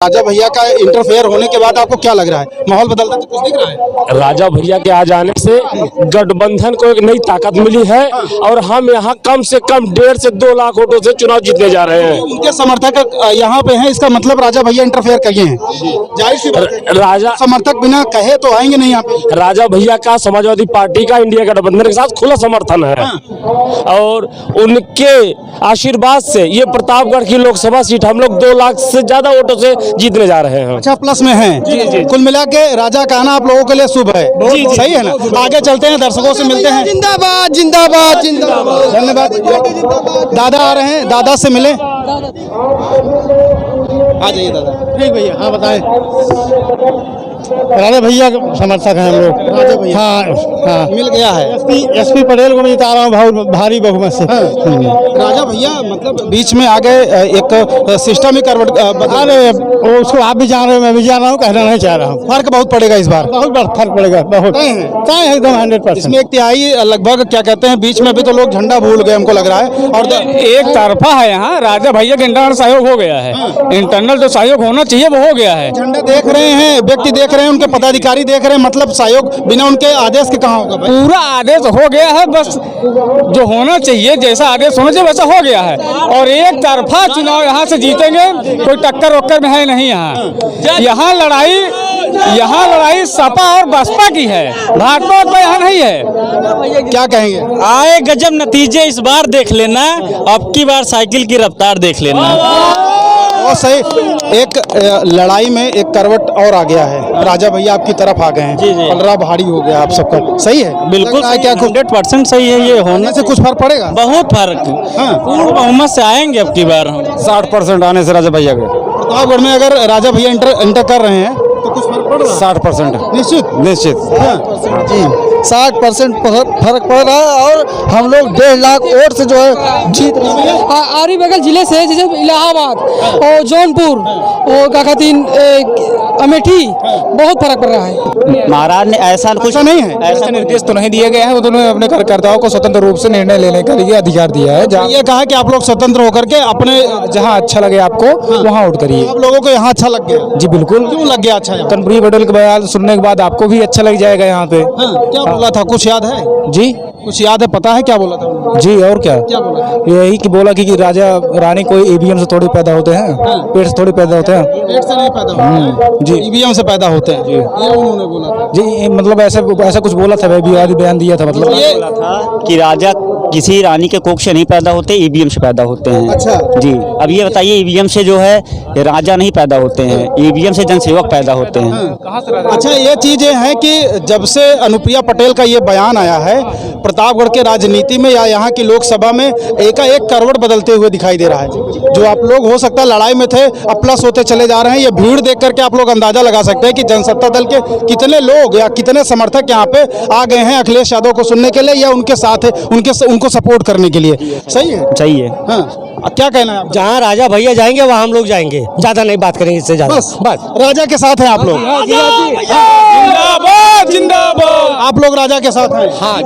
राजा भैया का इंटरफेयर होने के बाद आपको क्या लग रहा है? माहौल बदलता तो कुछ दिख रहा है? राजा भैया के आ जाने से गठबंधन को एक नई ताकत मिली है और हम यहाँ कम से कम 1.5 से 2 लाख वोटों से चुनाव जीतने जा रहे हैं। उनके समर्थक यहाँ पे हैं, इसका मतलब राजा भैया इंटरफेयर किए हैं। जाहिर सी बात है, राजा समर्थक बिना कहे तो आएंगे नहीं यहाँ पे। राजा भैया का समाजवादी पार्टी का इंडिया गठबंधन के साथ खुला समर्थन है और उनके आशीर्वाद से ये प्रतापगढ़ की लोकसभा सीट हम लोग 2 लाख से ज्यादा वोटों से जीतने जा रहे हैं। अच्छा, प्लस में हैं। जी। कुल मिला के राजा का आना आप लोगों के लिए शुभ है। जी, सही है ना? आगे चलते हैं, दर्शकों से मिलते हैं। जिंदाबाद जिंदाबाद जिंदाबाद। धन्यवाद। दादा आ रहे हैं, दादा से मिले। आ जाइए दादा। ठीक भैया, हाँ बताएं। राजा भैया के समर्थक हैं हम लोग। राजा भैया हाँ मिल गया है। एसपी पटेल को मैं जिता रहा हूँ बहुत भारी बहुमत से। राजा भैया मतलब बीच में आ गए, एक सिस्टम ही करवट बदल। अरे वो उसको आप भी जान रहे हो, मैं भी जान रहा हूँ, कहना नहीं चाह रहा हूँ। फर्क बहुत पड़ेगा इस बार। बहुत बड़ा फर्क पड़ेगा, बहुत तय है एकदम 100%। इसमें एक तिहाई लगभग क्या कहते हैं, बीच में भी तो लोग झंडा भूल गए हमको लग रहा है। और एक तरफा है यहाँ। राजा भैया का इंटरनल सहयोग हो गया है। इंटरनल जो सहयोग होना चाहिए वो हो गया है। झंडा देख रहे हैं, व्यक्ति देख रहे हैं, उनके पदाधिकारी देख रहे हैं, मतलब सहयोग बिना उनके आदेश के कहाँ होगा भाई? पूरा आदेश हो गया है, बस जो होना चाहिए, जैसा आदेश होना चाहिए वैसा हो गया है। और एक तरफा चुनाव यहाँ से जीतेंगे, कोई टक्कर वक्कर में है नहीं। यहाँ लड़ाई सपा और बसपा की है, भाजपा तो यहाँ नहीं है। क्या कहेंगे? आए गजब नतीजे इस बार देख लेना, अब की बार साइकिल की रफ्तार देख लेना। और सही, एक लड़ाई में एक करवट और आ गया है। राजा भैया आपकी तरफ आ गए हैं, पलड़ा भारी हो गया आप सबका। सही है, बिल्कुल है क्या? 100% सही है। ये होने से कुछ फर्क पड़ेगा? बहुत फर्क। पूर्ण बहुमत से आएंगे अब की बार हम। 60% आने से राजा भैया के। प्रतापगढ़ में अगर राजा भैया इंटर कर रहे हैं तो कुछ फर्क पड़ रहा है? 60% निश्चित। जी 60% फर्क पड़ रहा है और हम लोग 1.5 लाख वोट से जो है जीत रहे हैं। आरी बगल जिले से, जैसे इलाहाबाद और जौनपुर और क्या कहते हैं अमेठी, बहुत फर्क पड़ रहा है। महाराज ने ऐसा कुछ नहीं है। ऐसा निर्देश तो नहीं दिए गए हैं। उन्होंने अपने कार्यकर्ताओं को स्वतंत्र रूप से निर्णय लेने का लिए अधिकार दिया है। ये कहा कि आप लोग स्वतंत्र होकर के अपने जहाँ अच्छा लगे आपको वहाँ वोट करिए। आप लोगों को यहाँ अच्छा लग गया? जी बिल्कुल। क्यों लग गया अच्छा? कनपुरी पटेल के बयान सुनने के बाद आपको भी अच्छा लग जाएगा यहाँ पे। क्या बोला था, कुछ याद है? जी कुछ याद है, पता है क्या बोला था उन्होंने? जी और क्या बोला? यही कि बोला कि राजा रानी कोई ईवीएम से थोड़ी पैदा होते हैं, पेट से थोड़ी पैदा होते हैं। पेट से नहीं पैदा होते हैं जी, ईवीएम से पैदा होते हैं। ये उन्होंने बोला था। जी मतलब ऐसा कुछ बोला था, बयान दिया था। मतलब ये बोला था कि राजा किसी रानी के कोख से नहीं पैदा होते, ईवीएम से पैदा होते हैं। अच्छा जी, अब ये बताइए, ईवीएम से जो है राजा नहीं पैदा होते हैं, ईवीएम से जनसेवक पैदा होते हैं। अच्छा, ये चीज ये है कि जब से अनुप्रिया पटेल का ये बयान आया है, प्रतापगढ़ के राजनीति में या यहाँ की लोकसभा में एकाएक करवट बदलते हुए दिखाई दे रहा है। जो आप लोग हो सकता है लड़ाई में थे, अब प्लस होते चले जा रहे हैं। ये भीड़ देख करके आप लोग अंदाजा लगा सकते हैं कि जनसत्ता दल के कितने लोग या कितने समर्थक यहाँ पे आ गए हैं अखिलेश यादव को सुनने के लिए या उनके साथ उनको सपोर्ट करने के लिए। सही है, सही है। हाँ, क्या कहना है? जहाँ राजा भैया जाएंगे वहाँ हम लोग जाएंगे, ज्यादा नहीं बात करेंगे इससे ज्यादा। बस राजा के साथ हैं आप लोग। जिंदाबाद। आप लोग राजा के साथ हैं। हाँ,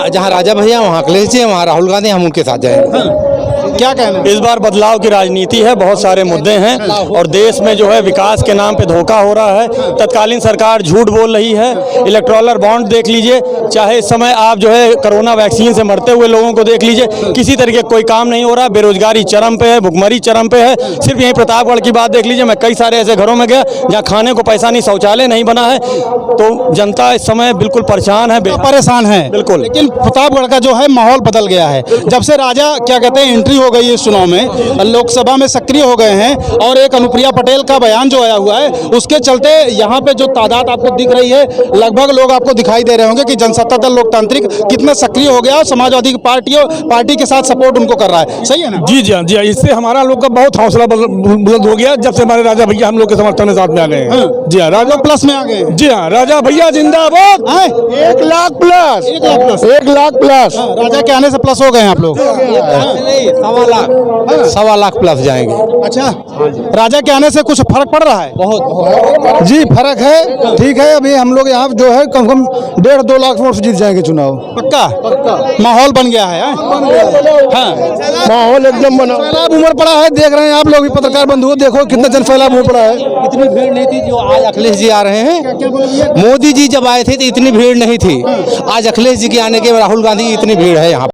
जहाँ राजा भैया वहाँ अखिलेश जी, वहाँ राहुल गांधी, हम उनके साथ जाएंगे। क्या कहना है? इस बार बदलाव की राजनीति है, बहुत सारे मुद्दे हैं और देश में जो है विकास के नाम पे धोखा हो रहा है। तत्कालीन सरकार झूठ बोल रही है। इलेक्टोरल बॉन्ड देख लीजिए, चाहे इस समय आप जो है कोरोना वैक्सीन से मरते हुए लोगों को देख लीजिए, किसी तरीके कोई काम नहीं हो रहा। बेरोजगारी चरम पे है, भुखमरी चरम पे है। सिर्फ यही प्रतापगढ़ की बात देख लीजिए, मैं कई सारे ऐसे घरों में गया जहाँ खाने को पैसा नहीं, शौचालय नहीं बना है। तो जनता इस समय बिल्कुल परेशान है, परेशान है बिल्कुल। लेकिन प्रतापगढ़ का जो है माहौल बदल गया है जब से राजा क्या कहते हैं एंट्री हो गई इस चुनाव में, लोकसभा में सक्रिय हो गए हैं। और एक अनुप्रिया पटेल का बयान जो आया हुआ है, उसके चलते यहाँ पे जो तादाद आपको दिख रही है, लगभग लोग आपको दिखाई दे रहे होंगे कि जनसत्ता दल लोकतांत्रिक कितना सक्रिय हो गया और समाजवादी पार्टी के साथ सपोर्ट उनको कर रहा है। सही है ना? जी, इससे हमारा लोग का बहुत हौसला बुलंद हो गया जब से हमारे राजा भैया हम लोग के समर्थन के साथ में आ गए हैं। जी हाँ, राजा प्लस में आ गए। जी हाँ, राजा भैया जिंदाबाद। 1 lakh plus. 1 lakh plus. 1 lakh plus. Raja के आने से प्लस हो गए हैं आप लोग। सवा लाख प्लस जाएंगे। अच्छा, राजा के आने से कुछ फर्क पड़ रहा है? बहुत जी फर्क है। ठीक है, अभी हम लोग यहाँ जो है कम से कम 1.5-2 लाख वोट से जीत जाएंगे चुनाव। पक्का माहौल बन गया है। हाँ, माहौल एकदम बना, फैलाव उमड़ पड़ा है। देख रहे हैं आप लोग भी, पत्रकार बंधु, देखो कितना जन फैलाव उमड़ पड़ा है। इतनी भीड़ नहीं थी जो आज अखिलेश जी आ रहे हैं। मोदी जी जब आए थे तो इतनी भीड़ नहीं थी। आज अखिलेश जी के आने के राहुल गांधी की इतनी भीड़ है यहाँ।